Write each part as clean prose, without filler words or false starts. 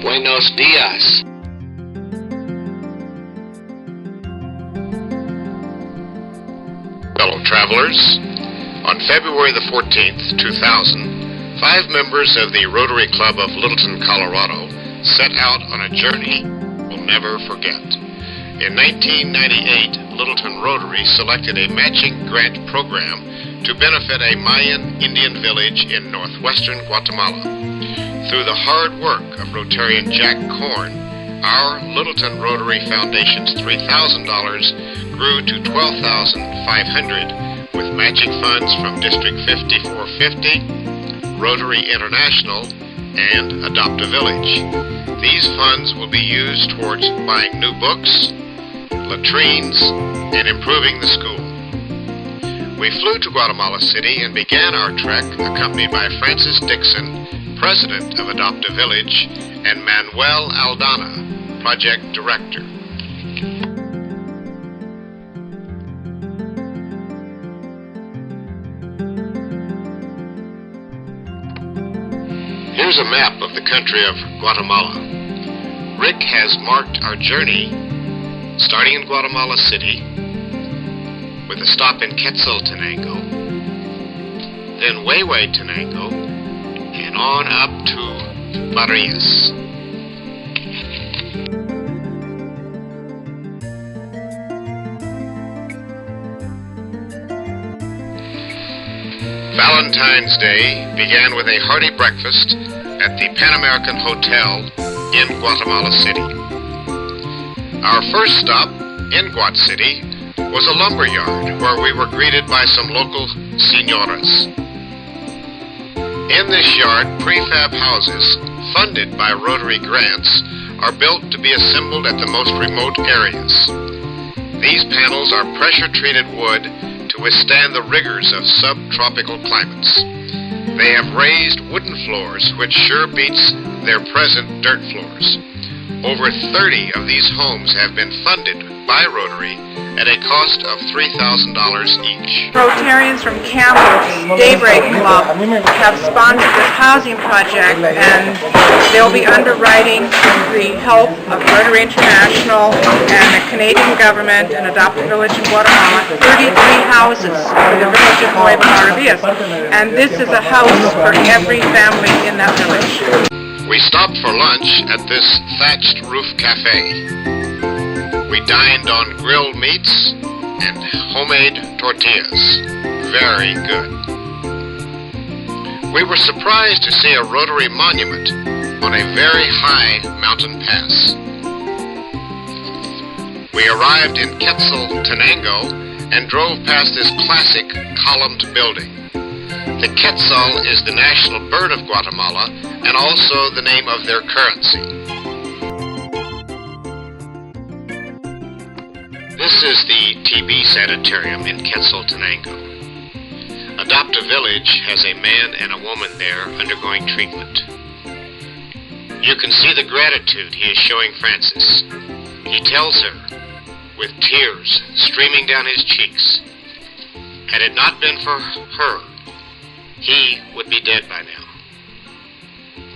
Buenos dias. Fellow travelers, on February the 14th, 2000, 5 members of the Rotary Club of Littleton, Colorado, set out on a journey we'll never forget. In 1998, Littleton Rotary selected a matching grant program to benefit a Mayan Indian village in northwestern Guatemala. Through the hard work of Rotarian Jack Korn, our Littleton Rotary Foundation's $3,000 grew to $12,500 with matching funds from District 5450, Rotary International, and Adopt a Village. These funds will be used towards buying new books, latrines, and improving the school. We flew to Guatemala City and began our trek accompanied by Francis Dixon, President of Adopt a Village, and Manuel Aldana, Project Director. Here's a map of the country of Guatemala. Rick has marked our journey starting in Guatemala City with a stop in Quetzaltenango, then Huehuetenango, and on up to Barrias. Valentine's Day began with a hearty breakfast at the Pan American Hotel in Guatemala City. Our first stop in Guat City was a lumber yard where we were greeted by some local señoras. In this yard, prefab houses funded by Rotary grants are built to be assembled at the most remote areas. These panels are pressure-treated wood to withstand the rigors of subtropical climates. They have raised wooden floors, which sure beats their present dirt floors. Over 30 of these homes have been funded by Rotary at a cost of $3,000 each. Rotarians from Campbell's Daybreak Club have sponsored this housing project, and they'll be underwriting the help of Rotary International and the Canadian government and Adopt a Village in Guatemala, 33 houses for the village of Nueva Maravillas. And this is a house for every family in that village. We stopped for lunch at this thatched roof cafe. We dined on grilled meats and homemade tortillas. Very good. We were surprised to see a Rotary monument on a very high mountain pass. We arrived in Quetzaltenango and drove past this classic columned building. The quetzal is the national bird of Guatemala and also the name of their currency. This is the TB Sanitarium in Quetzaltenango. Adopt a Village has a man and a woman there undergoing treatment. You can see the gratitude he is showing Francis. He tells her, with tears streaming down his cheeks, had it not been for her, he would be dead by now.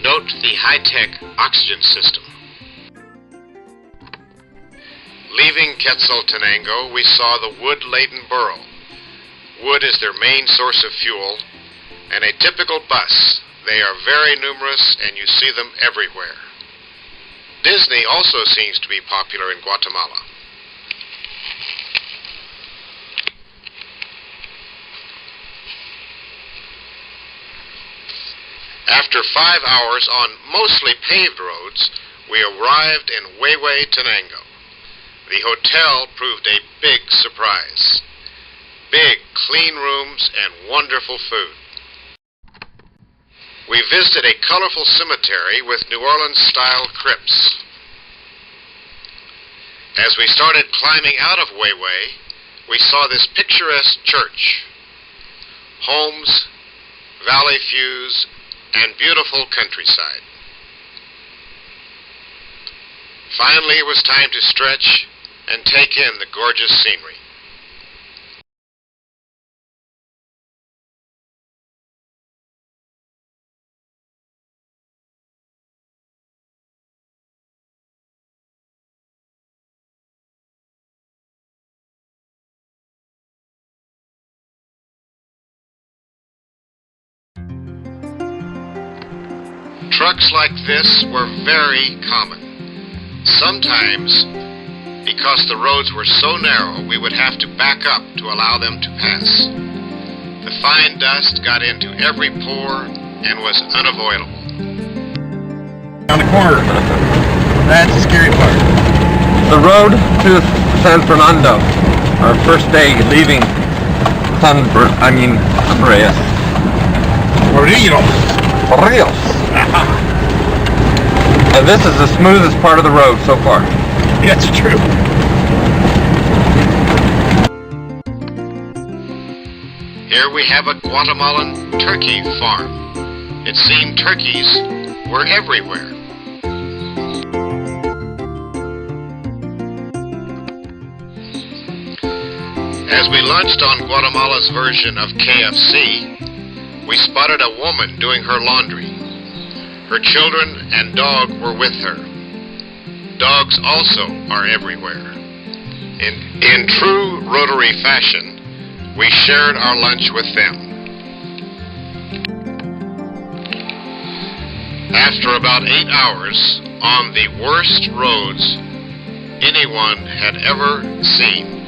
Note the high-tech oxygen system. Leaving Quetzaltenango, we saw the wood-laden burro. Wood is their main source of fuel, and a typical bus. They are very numerous, and you see them everywhere. Disney also seems to be popular in Guatemala. After 5 hours on mostly paved roads, we arrived in Huehuetenango. The hotel proved a big surprise. Big, clean rooms and wonderful food. We visited a colorful cemetery with New Orleans-style crypts. As we started climbing out of Huehue, we saw this picturesque church. Homes, valley views, and beautiful countryside. Finally, it was time to stretch and take in the gorgeous scenery. Trucks like this were very common. Sometimes, because the roads were so narrow, we would have to back up to allow them to pass. The fine dust got into every pore and was unavoidable. On the corner. That's the scary part. The road to San Fernando. Our first day leaving Reyes. Rios. And this is the smoothest part of the road so far. That's true. Here we have a Guatemalan turkey farm. It seemed turkeys were everywhere. As we lunched on Guatemala's version of KFC, we spotted a woman doing her laundry. Her children and dog were with her. Dogs also are everywhere. In true Rotary fashion, we shared our lunch with them. After about 8 hours on the worst roads anyone had ever seen,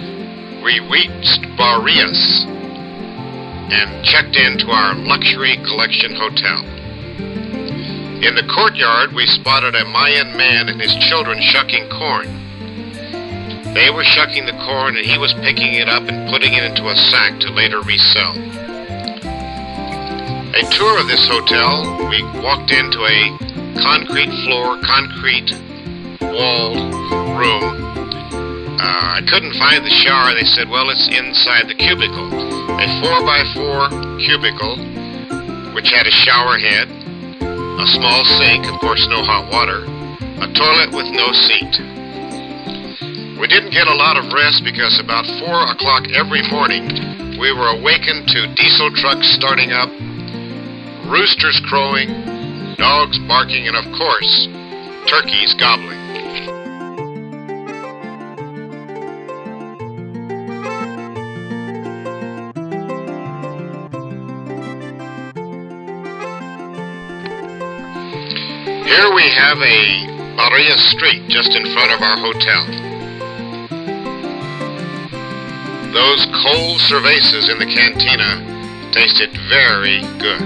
we reached Barrios and checked into our luxury collection hotel. In the courtyard, we spotted a Mayan man and his children shucking corn. They were shucking the corn and he was picking it up and putting it into a sack to later resell. A tour of this hotel, we walked into a concrete floor, concrete walled room. I couldn't find the shower. They said, well, it's inside the cubicle. A 4x4 cubicle, which had a shower head, a small sink, of course no hot water, a toilet with no seat. We didn't get a lot of rest because about 4 o'clock every morning we were awakened to diesel trucks starting up, roosters crowing, dogs barking, and of course, turkeys gobbling. Here we have a Barrios street just in front of our hotel. Those cold cervezas in the cantina tasted very good.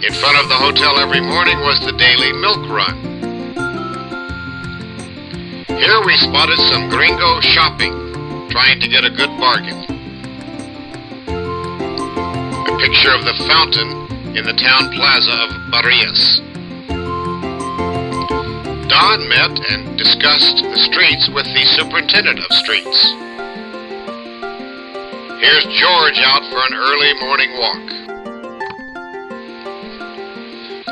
In front of the hotel every morning was the daily milk run. Here we spotted some gringo shopping, trying to get a good bargain. A picture of the fountain in the town plaza of Barrios. Don met and discussed the streets with the superintendent of streets. Here's George out for an early morning walk.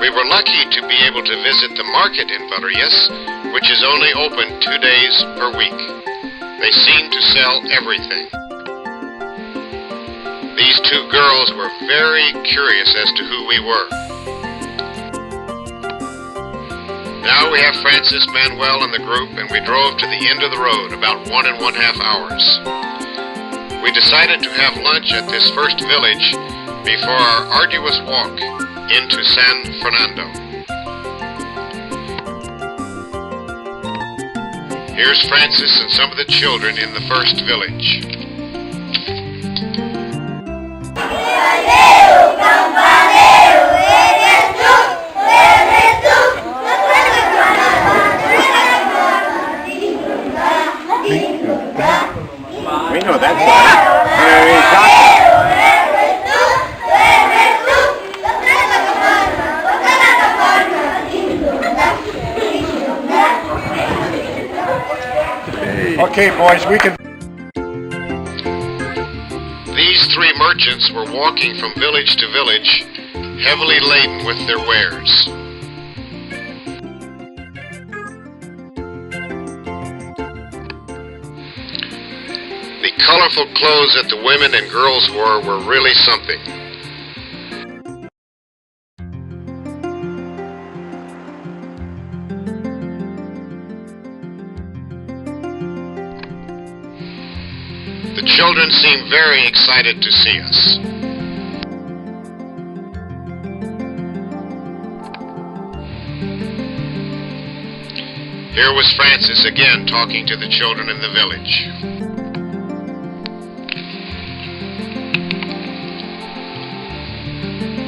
We were lucky to be able to visit the market in Barrios, which is only open 2 days per week. They seem to sell everything. These two girls were very curious as to who we were. Now we have Francis, Manuel, and the group, and we drove to the end of the road, about 1.5 hours. We decided to have lunch at this first village before our arduous walk into San Fernando. Here's Francis and some of the children in the first village. We know that song. Okay, boys, we can... These three merchants were walking from village to village, heavily laden with their wares. The colorful clothes that the women and girls wore were really something. The children seemed very excited to see us. Here was Francis again talking to the children in the village.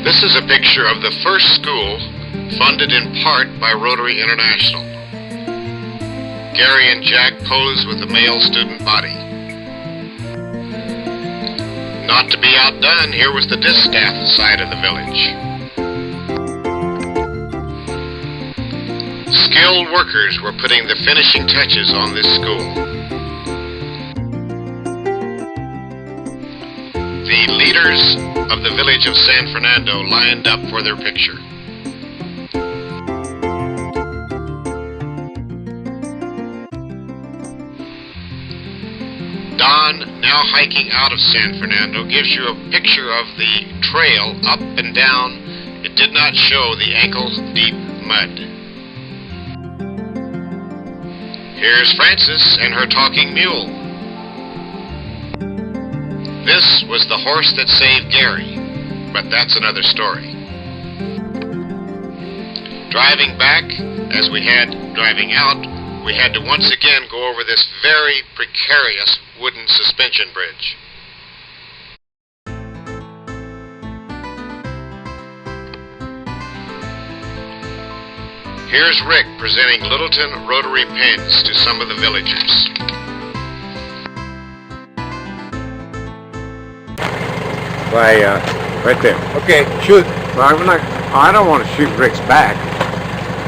This is a picture of the first school funded in part by Rotary International. Gary and Jack posed with the male student body. Not to be outdone, here was the distaff side of the village. Skilled workers were putting the finishing touches on this school. The leaders of the village of San Fernando lined up for their picture. Don, now hiking out of San Fernando, gives you a picture of the trail up and down. It did not show the ankle-deep mud. Here's Frances and her talking mule. This was the horse that saved Gary, but that's another story. Driving back, as we had driving out, we had to once again go over this very precarious wooden suspension bridge. Here's Rick presenting Littleton Rotary pins to some of the villagers. Why, right there. Okay, shoot. Well, I don't want to shoot Rick's back.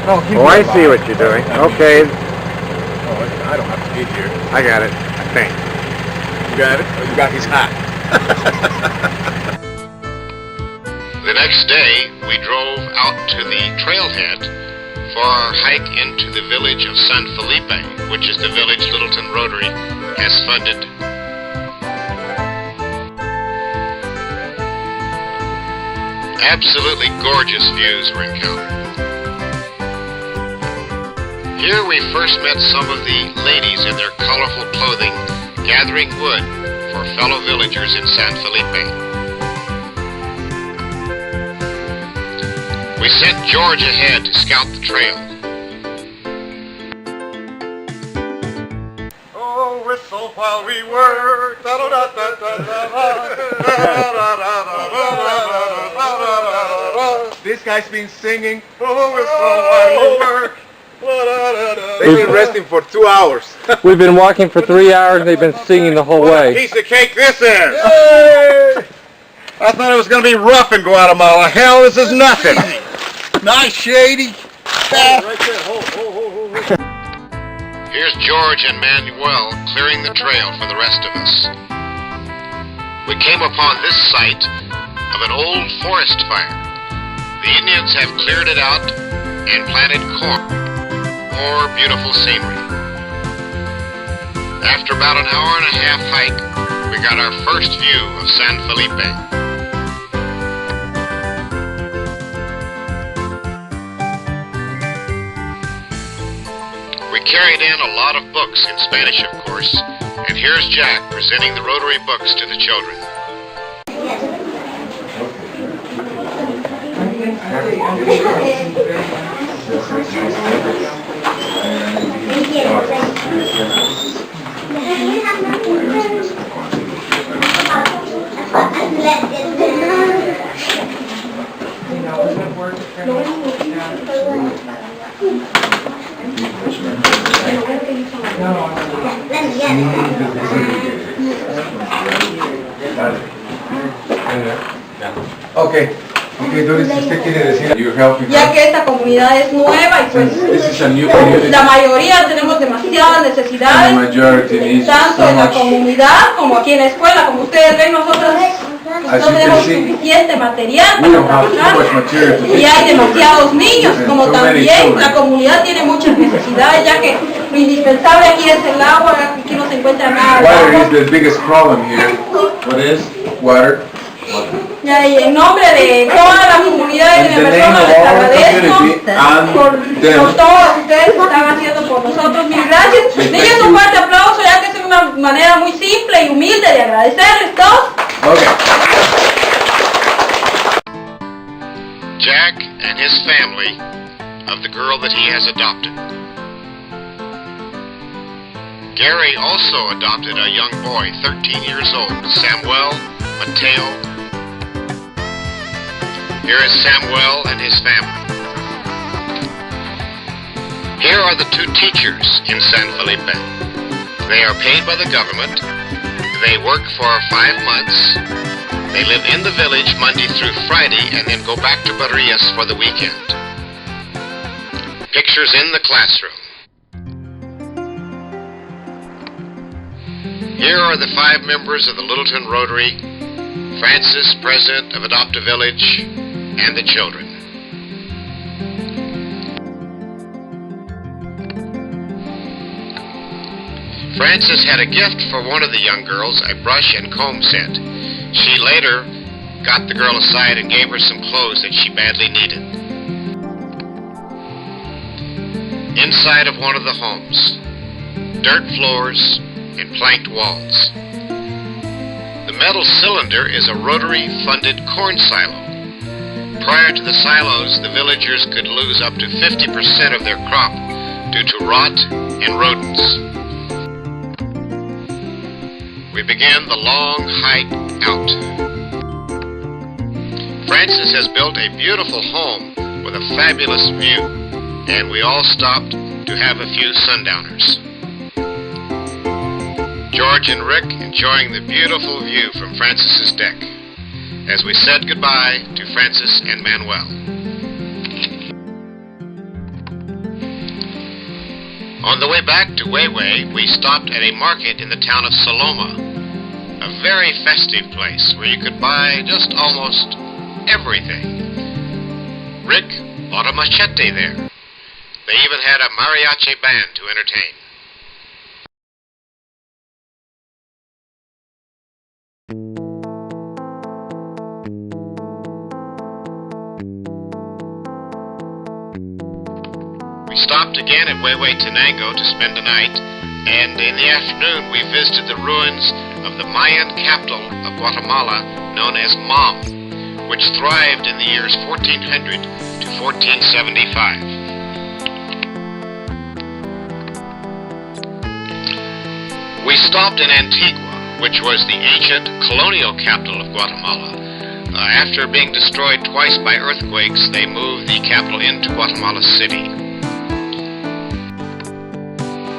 No, Oh, I see what you're doing. Okay, Oh, I don't have to be here. I got it, I think. You got it? Oh, you got his hat. The next day, we drove out to the trailhead for our hike into the village of San Felipe, which is the village Littleton Rotary has funded. Absolutely gorgeous views were encountered. Here we first met some of the ladies in their colorful clothing gathering wood for fellow villagers in San Felipe. We sent George ahead to scout the trail. Oh, whistle while we work. This guy's been singing. Oh, whistle while we work. They've been resting for 2 hours. We've been walking for 3 hours and they've been singing the whole What a way. piece of cake this is! Yay! I thought it was going to be rough in Guatemala. Hell, this is nothing. Nice, Shady. Right there. Here's George and Manuel clearing the trail for the rest of us. We came upon this site of an old forest fire. The Indians have cleared it out and planted corn. More beautiful scenery. After about an hour and a half hike, we got our first view of San Felipe. We carried in a lot of books in Spanish, of course, and here's Jack presenting the Rotary books to the children. Okay, entonces usted quiere decir you're helping ya que esta comunidad es nueva y pues This is a new community. la mayoría tenemos demasiadas And the necesidades, majority needs tanto so en la much. comunidad como aquí en la escuela. Como ustedes ven, nosotros As no you tenemos can see, suficiente material we don't para have too trabajar much material to y teach hay the demasiados children. niños, And como so many también children. la comunidad tiene muchas necesidades, ya que lo indispensable aquí es el agua, aquí no se encuentra nada de Water is agua. the biggest problem here. What is? Water. Ya, y en nombre de toda la comunidad y de In the mi name persona of les our agradezco community and por them. todo lo que ustedes están haciendo por nosotros. Mil gracias. Denles un fuerte aplauso, ya que es una manera muy simple y humilde de the girl that he has adopted. Gary also adopted a young boy, 13 years old, Samuel Mateo. Here is Samuel and his family. Here are the two teachers in San Felipe. They are paid by the government. They work for 5 months. They live in the village Monday through Friday and then go back to Barrias for the weekend. Pictures in the classroom. Here are the 5 members of the Littleton Rotary, Francis, president of Adopt a Village, and the children. Francis had a gift for one of the young girls, a brush and comb set. She later got the girl aside and gave her some clothes that she badly needed. Inside of one of the homes, dirt floors and planked walls. The metal cylinder is a Rotary-funded corn silo. Prior to the silos, the villagers could lose up to 50% of their crop due to rot and rodents. We began the long hike out. Francis has built a beautiful home with a fabulous view, and we all stopped to have a few sundowners. George and Rick enjoying the beautiful view from Francis's deck as we said goodbye to Francis and Manuel. On the way back to Huehue, we stopped at a market in the town of Saloma, a very festive place where you could buy just almost everything. Rick bought a machete there. They even had a mariachi band to entertain. We stopped again at Huehue Tenango to spend the night, and in the afternoon we visited the ruins of the Mayan capital of Guatemala known as Mam, which thrived in the years 1400 to 1475. We stopped in Antigua, which was the ancient colonial capital of Guatemala. After being destroyed twice by earthquakes, they moved the capital into Guatemala City.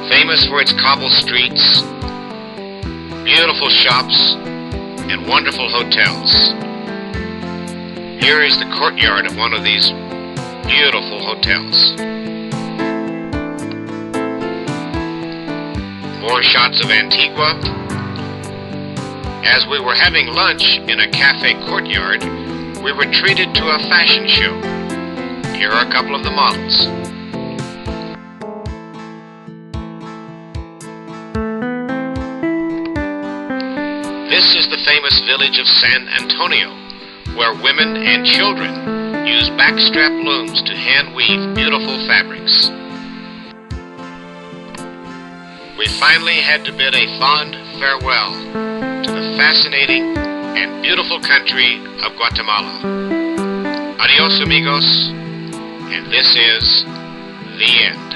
Famous for its cobble streets, beautiful shops, and wonderful hotels. Here is the courtyard of one of these beautiful hotels. More shots of Antigua. As we were having lunch in a cafe courtyard, we were treated to a fashion show. Here are a couple of the models. This is the famous village of San Antonio, where women and children use backstrap looms to hand-weave beautiful fabrics. We finally had to bid a fond farewell to the fascinating and beautiful country of Guatemala. Adios, amigos, and this is the end.